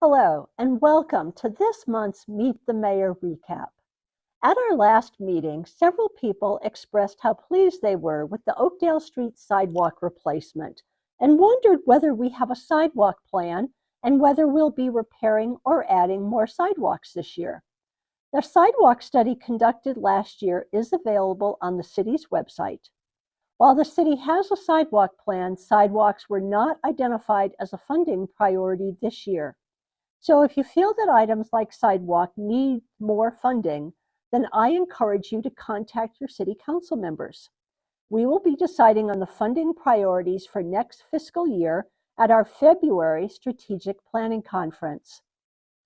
Hello, and welcome to this month's Meet the Mayor recap. At our last meeting, several people expressed how pleased they were with the Oakdale Street sidewalk replacement and wondered whether we have a sidewalk plan and whether we'll be repairing or adding more sidewalks this year. The sidewalk study conducted last year is available on the city's website. While the city has a sidewalk plan, sidewalks were not identified as a funding priority this year. So if you feel that items like sidewalk need more funding, then I encourage you to contact your city council members. We will be deciding on the funding priorities for next fiscal year at our February strategic planning conference.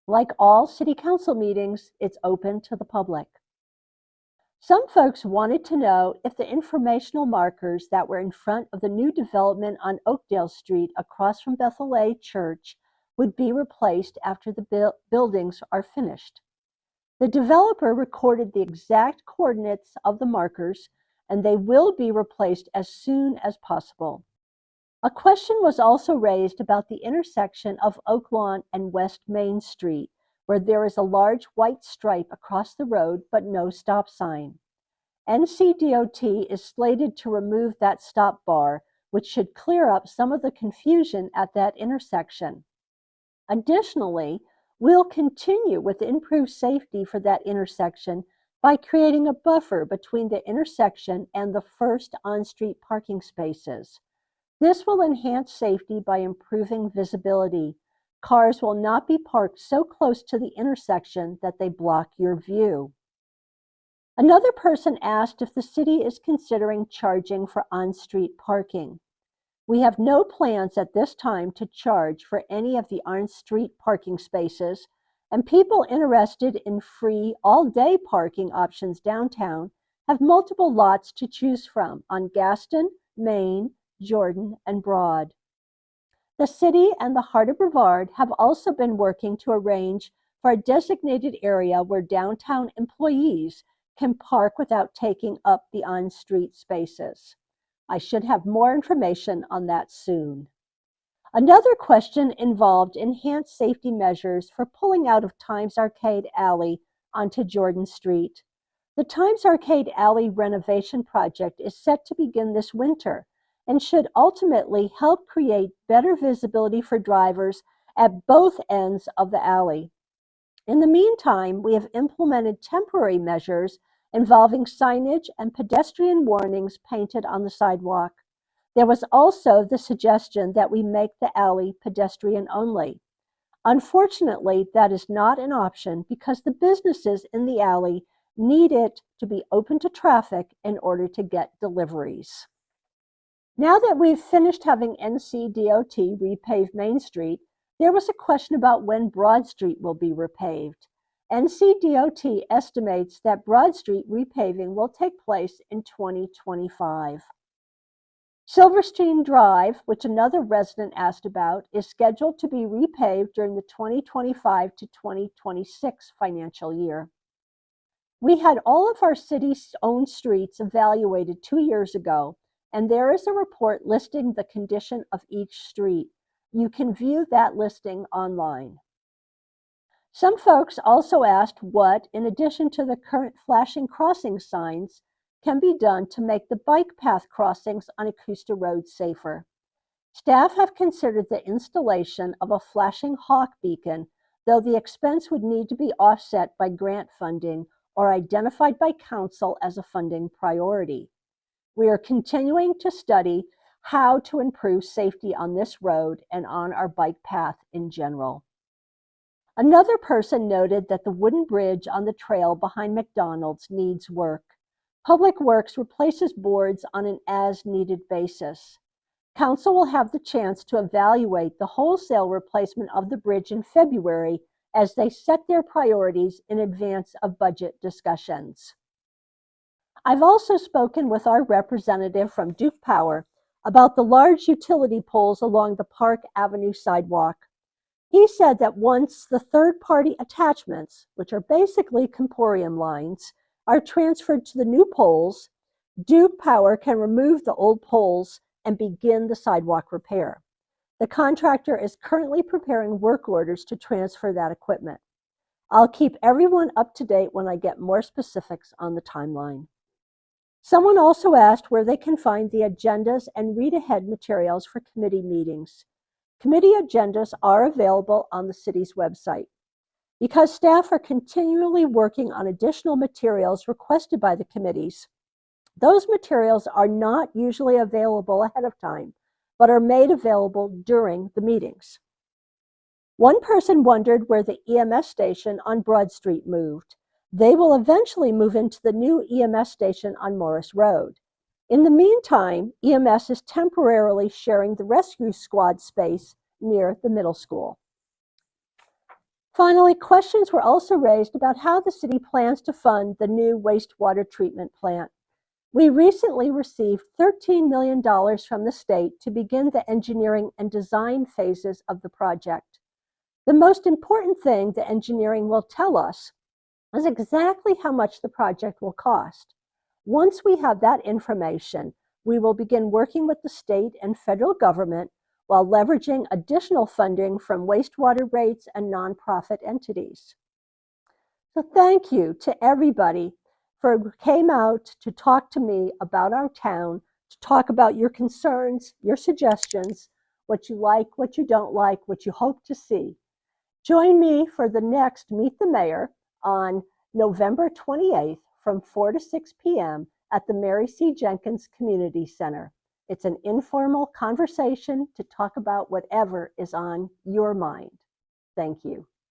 Like all city council meetings, it's open to the public. Some folks wanted to know if the informational markers that were in front of the new development on Oakdale Street across from Bethel A Church would be replaced after the buildings are finished. The developer recorded the exact coordinates of the markers, and they will be replaced as soon as possible. A question was also raised about the intersection of Oak Lawn and West Main Street, where there is a large white stripe across the road but no stop sign. NCDOT is slated to remove that stop bar, which should clear up some of the confusion at that intersection. Additionally, we'll continue with improved safety for that intersection by creating a buffer between the intersection and the first on-street parking spaces. This will enhance safety by improving visibility. Cars will not be parked so close to the intersection that they block your view. Another person asked if the city is considering charging for on-street parking. We have no plans at this time to charge for any of the on-street parking spaces, and people interested in free all-day parking options downtown have multiple lots to choose from on Gaston, Main, Jordan, and Broad. The city and the Heart of Brevard have also been working to arrange for a designated area where downtown employees can park without taking up the on-street spaces. I should have more information on that soon. Another question involved enhanced safety measures for pulling out of Times Arcade Alley onto Jordan Street. The Times Arcade Alley renovation project is set to begin this winter and should ultimately help create better visibility for drivers at both ends of the alley. In the meantime, we have implemented temporary measures involving signage and pedestrian warnings painted on the sidewalk. There was also the suggestion that we make the alley pedestrian only. Unfortunately, that is not an option because the businesses in the alley need it to be open to traffic in order to get deliveries. Now that we've finished having NCDOT repave Main Street, there was a question about when Broad Street will be repaved. NCDOT estimates that Broad Street repaving will take place in 2025. Silverstein Drive, which another resident asked about, is scheduled to be repaved during the 2025 to 2026 financial year. We had all of our city's own streets evaluated 2 years ago, and there is a report listing the condition of each street. You can view that listing online. Some folks also asked what, in addition to the current flashing crossing signs, can be done to make the bike path crossings on Augusta Road safer. Staff have considered the installation of a flashing hawk beacon, though the expense would need to be offset by grant funding or identified by council as a funding priority. We are continuing to study how to improve safety on this road and on our bike path in general. Another person noted that the wooden bridge on the trail behind McDonald's needs work. Public Works replaces boards on an as-needed basis. Council will have the chance to evaluate the wholesale replacement of the bridge in February as they set their priorities in advance of budget discussions. I've also spoken with our representative from Duke Power about the large utility poles along the Park Avenue sidewalk. He said that once the third-party attachments, which are basically Comporium lines, are transferred to the new poles, Duke Power can remove the old poles and begin the sidewalk repair. The contractor is currently preparing work orders to transfer that equipment. I'll keep everyone up to date when I get more specifics on the timeline. Someone also asked where they can find the agendas and read-ahead materials for committee meetings. Committee agendas are available on the city's website. Because staff are continually working on additional materials requested by the committees, those materials are not usually available ahead of time, but are made available during the meetings. One person wondered where the EMS station on Broad Street moved. They will eventually move into the new EMS station on Morris Road. In the meantime, EMS is temporarily sharing the rescue squad space near the middle school. Finally, questions were also raised about how the city plans to fund the new wastewater treatment plant. We recently received $13 million from the state to begin the engineering and design phases of the project. The most important thing the engineering will tell us is exactly how much the project will cost. Once we have that information, we will begin working with the state and federal government while leveraging additional funding from wastewater rates and nonprofit entities. So thank you to everybody who came out to talk to me about our town, to talk about your concerns, your suggestions, what you like, what you don't like, what you hope to see. Join me for the next Meet the Mayor on November 28th from 4 to 6 p.m. at the Mary C. Jenkins Community Center. It's an informal conversation to talk about whatever is on your mind. Thank you.